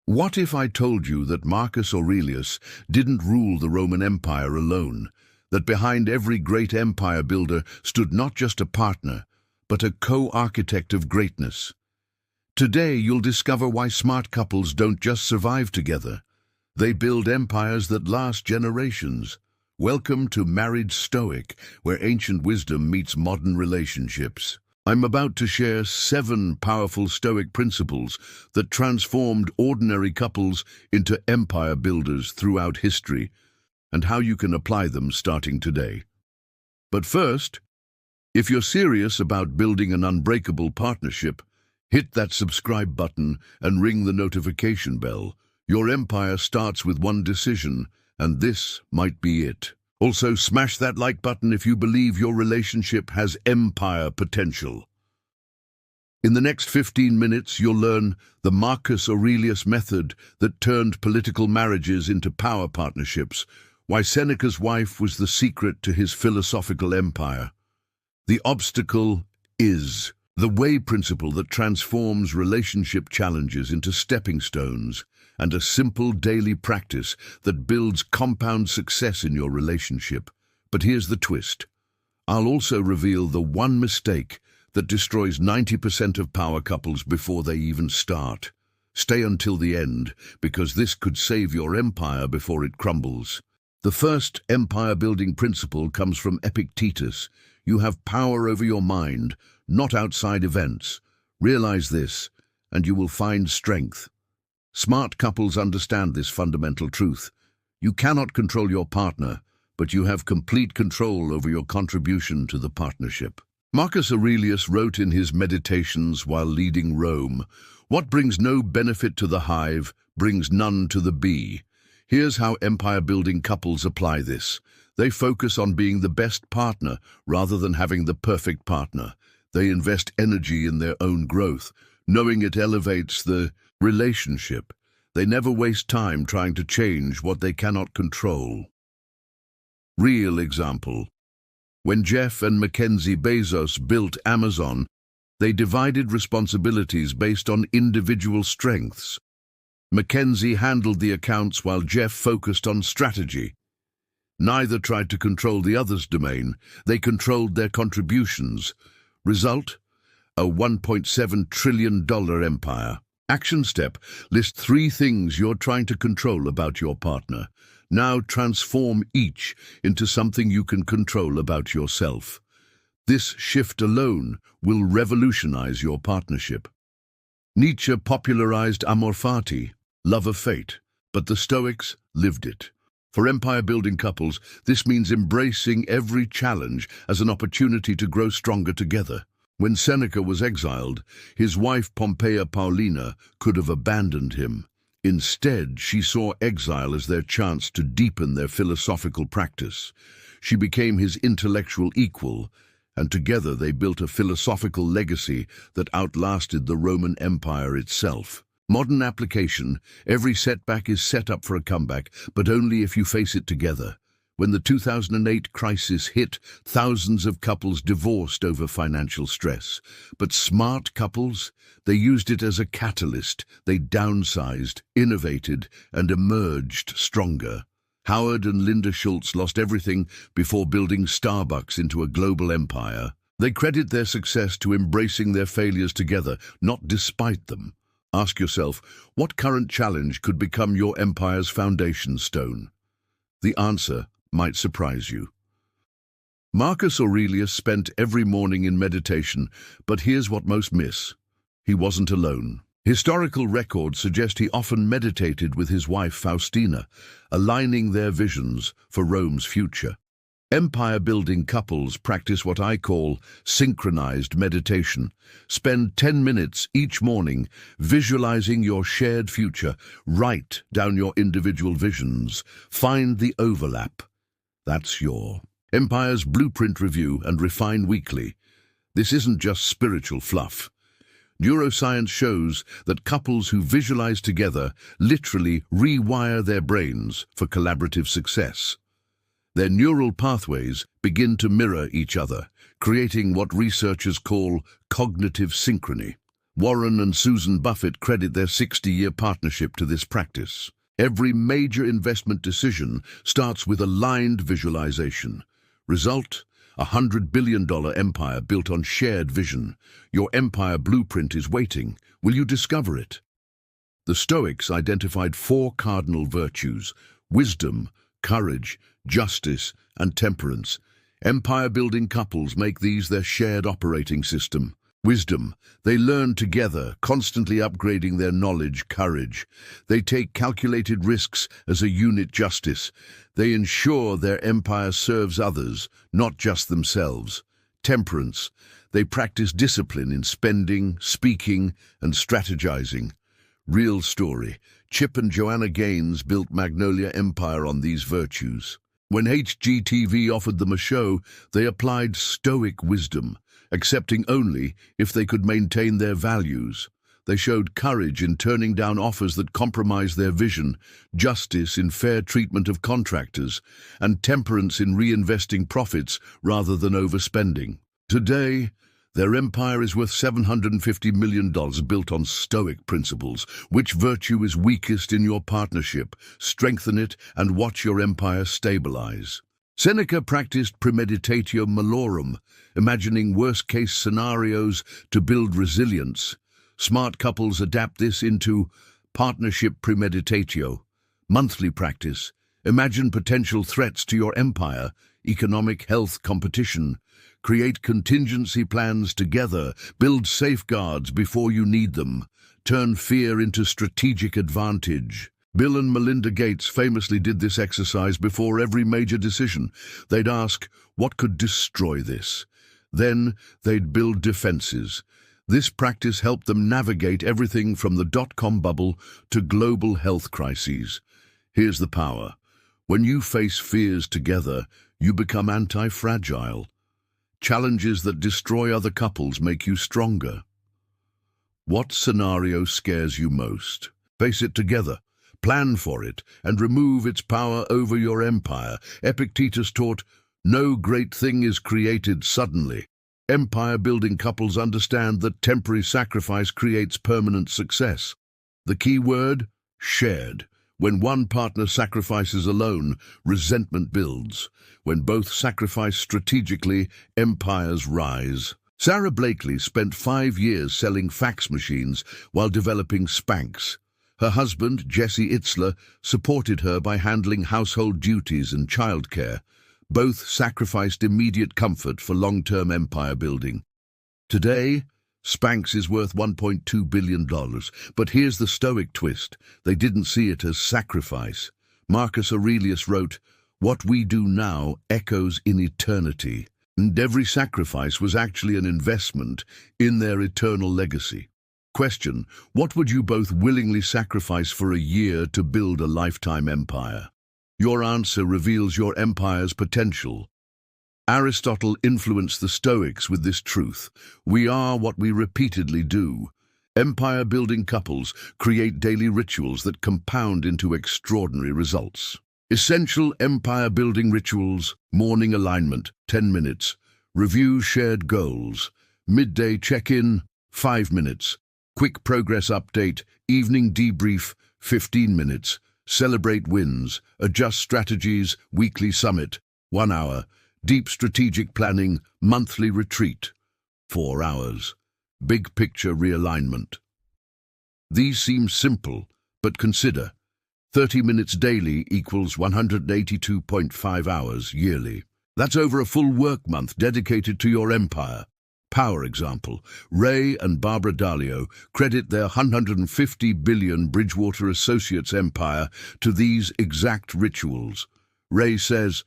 What if I told you that Marcus Aurelius didn't rule the Roman Empire alone, that behind every great empire builder stood not just a partner, but a co-architect of greatness? Today you'll discover why smart couples don't just survive together. They build empires that last generations. Welcome to Married Stoic, where ancient wisdom meets modern relationships. I'm about to share 7 powerful Stoic principles that transformed ordinary couples into empire builders throughout history, and how you can apply them starting today. But first, if you're serious about building an unbreakable partnership, hit that subscribe button and ring the notification bell. Your empire starts with one decision, and this might be it. Also, smash that like button if you believe your relationship has empire potential. In the next 15 minutes, you'll learn the Marcus Aurelius method that turned political marriages into power partnerships, why Seneca's wife was the secret to his philosophical empire. The obstacle is the way principle that transforms relationship challenges into stepping stones, and a simple daily practice that builds compound success in your relationship. But here's the twist. I'll also reveal the one mistake that destroys 90% of power couples before they even start. Stay until the end, because this could save your empire before it crumbles. The first empire-building principle comes from Epictetus. You have power over your mind, not outside events. Realize this, and you will find strength. Smart couples understand this fundamental truth. You cannot control your partner, but you have complete control over your contribution to the partnership. Marcus Aurelius wrote in his Meditations while leading Rome, "What brings no benefit to the hive brings none to the bee." Here's how empire-building couples apply this. They focus on being the best partner rather than having the perfect partner. They invest energy in their own growth, knowing it elevates the relationship. They never waste time trying to change what they cannot control. Real example. When Jeff and Mackenzie Bezos built Amazon, they divided responsibilities based on individual strengths. Mackenzie handled the accounts while Jeff focused on strategy. Neither tried to control the other's domain. They controlled their contributions. Result? A $1.7 trillion empire. Action step. List 3 things you're trying to control about your partner. Now transform each into something you can control about yourself. This shift alone will revolutionize your partnership. Nietzsche popularized amor fati, love of fate, but the Stoics lived it. For empire-building couples, this means embracing every challenge as an opportunity to grow stronger together. When Seneca was exiled, his wife Pompeia Paulina could have abandoned him. Instead, she saw exile as their chance to deepen their philosophical practice. She became his intellectual equal, and together they built a philosophical legacy that outlasted the Roman Empire itself. Modern application: every setback is set up for a comeback, but only if you face it together. When the 2008 crisis hit, thousands of couples divorced over financial stress. But smart couples, they used it as a catalyst. They downsized, innovated, and emerged stronger. Howard and Linda Schultz lost everything before building Starbucks into a global empire. They credit their success to embracing their failures together, not despite them. Ask yourself, what current challenge could become your empire's foundation stone? The answer might surprise you. Marcus Aurelius spent every morning in meditation, but here's what most miss. He wasn't alone. Historical records suggest he often meditated with his wife Faustina, aligning their visions for Rome's future. Empire-building couples practice what I call synchronized meditation. Spend 10 minutes each morning visualizing your shared future. Write down your individual visions. Find the overlap. That's your empire's blueprint. Review and refine weekly. This isn't just spiritual fluff. Neuroscience shows that couples who visualize together literally rewire their brains for collaborative success. Their neural pathways begin to mirror each other, creating what researchers call cognitive synchrony. Warren and Susan Buffett credit their 60-year partnership to this practice. Every major investment decision starts with aligned visualization. Result: $100 billion empire built on shared vision. Your empire blueprint is waiting. Will you discover it? The Stoics identified 4 cardinal virtues: wisdom, courage, justice, and temperance. Empire-building couples make these their shared operating system. Wisdom: they learn together, constantly upgrading their knowledge. Courage: they take calculated risks as a unit. Justice: they ensure their empire serves others, not just themselves. Temperance: they practice discipline in spending, speaking, and strategizing. Real story: Chip and Joanna Gaines built Magnolia Empire on these virtues. When HGTV offered them a show, they applied Stoic wisdom, accepting only if they could maintain their values. They showed courage in turning down offers that compromised their vision, justice in fair treatment of contractors, and temperance in reinvesting profits rather than overspending. Today, their empire is worth $750 million, built on Stoic principles. Which virtue is weakest in your partnership? Strengthen it and watch your empire stabilize. Seneca practiced premeditatio malorum, imagining worst-case scenarios to build resilience. Smart couples adapt this into partnership premeditatio, monthly practice. Imagine potential threats to your empire: economic, health, competition. Create contingency plans together. Build safeguards before you need them. Turn fear into strategic advantage. Bill and Melinda Gates famously did this exercise before every major decision. They'd ask, what could destroy this? Then they'd build defenses. This practice helped them navigate everything from the dot-com bubble to global health crises. Here's the power: when you face fears together, you become anti-fragile. Challenges that destroy other couples make you stronger. What scenario scares you most? Face it together. Plan for it, and remove its power over your empire. Epictetus taught, no great thing is created suddenly. Empire-building couples understand that temporary sacrifice creates permanent success. The key word: shared. When one partner sacrifices alone, resentment builds. When both sacrifice strategically, empires rise. Sarah Blakely spent 5 years selling fax machines while developing Spanx. Her husband, Jesse Itzler, supported her by handling household duties and childcare. Both sacrificed immediate comfort for long-term empire building. Today, Spanx is worth $1.2 billion, but here's the Stoic twist: they didn't see it as sacrifice. Marcus Aurelius wrote, "What we do now echoes in eternity," and every sacrifice was actually an investment in their eternal legacy. Question: what would you both willingly sacrifice for a year to build a lifetime empire? Your answer reveals your empire's potential. Aristotle influenced the Stoics with this truth: we are what we repeatedly do. Empire-building couples create daily rituals that compound into extraordinary results. Essential empire-building rituals: morning alignment, 10 minutes. Review shared goals. Midday check-in, 5 minutes. Quick progress update, evening debrief, 15 minutes. Celebrate wins, adjust strategies, weekly summit, 1 hour. Deep strategic planning, monthly retreat, 4 hours. Big picture realignment. These seem simple, but consider: 30 minutes daily equals 182.5 hours yearly. That's over a full work month dedicated to your empire. Power example: Ray and Barbara Dalio credit their $150 billion Bridgewater Associates empire to these exact rituals. Ray says,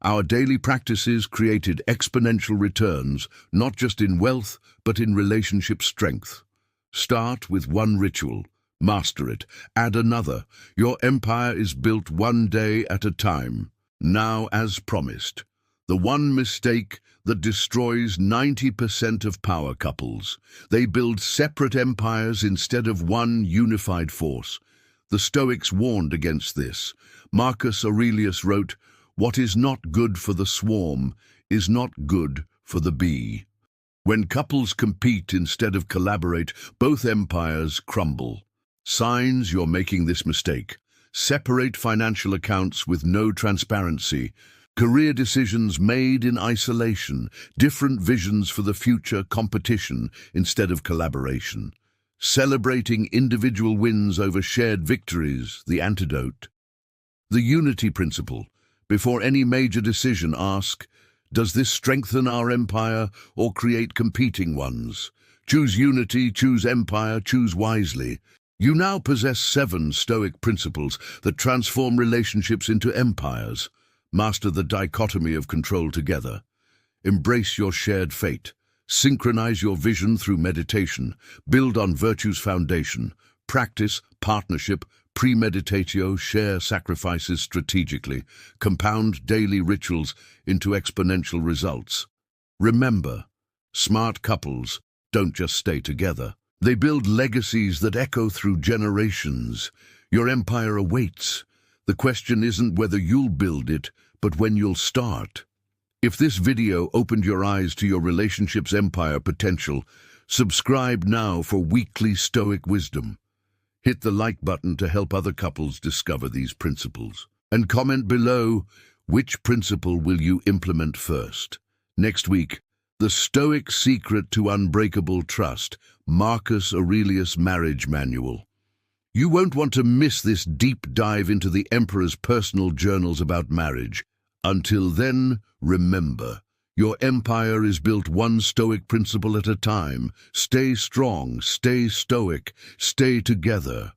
"Our daily practices created exponential returns, not just in wealth, but in relationship strength." Start with one ritual. Master it. Add another. Your empire is built one day at a time. Now, as promised, the one mistake that destroys 90% of power couples. They build separate empires instead of one unified force. The Stoics warned against this. Marcus Aurelius wrote, "What is not good for the swarm is not good for the bee." When couples compete instead of collaborate, both empires crumble. Signs you're making this mistake: separate financial accounts with no transparency, career decisions made in isolation, different visions for the future, competition instead of collaboration. Celebrating individual wins over shared victories, the antidote. The unity principle. Before any major decision, ask, does this strengthen our empire or create competing ones? Choose unity, choose empire, choose wisely. You now possess 7 Stoic principles that transform relationships into empires. Master the dichotomy of control together. Embrace your shared fate. Synchronize your vision through meditation. Build on virtue's foundation. Practice partnership. Premeditatio, share sacrifices strategically. Compound daily rituals into exponential results. Remember, smart couples don't just stay together. They build legacies that echo through generations. Your empire awaits. The question isn't whether you'll build it, but when you'll start. If this video opened your eyes to your relationship's empire potential, subscribe now for weekly Stoic wisdom. Hit the like button to help other couples discover these principles. And comment below, which principle will you implement first? Next week, the Stoic Secret to Unbreakable Trust, Marcus Aurelius Marriage Manual. You won't want to miss this deep dive into the Emperor's personal journals about marriage. Until then, remember, your empire is built one Stoic principle at a time. Stay strong, stay stoic, stay together.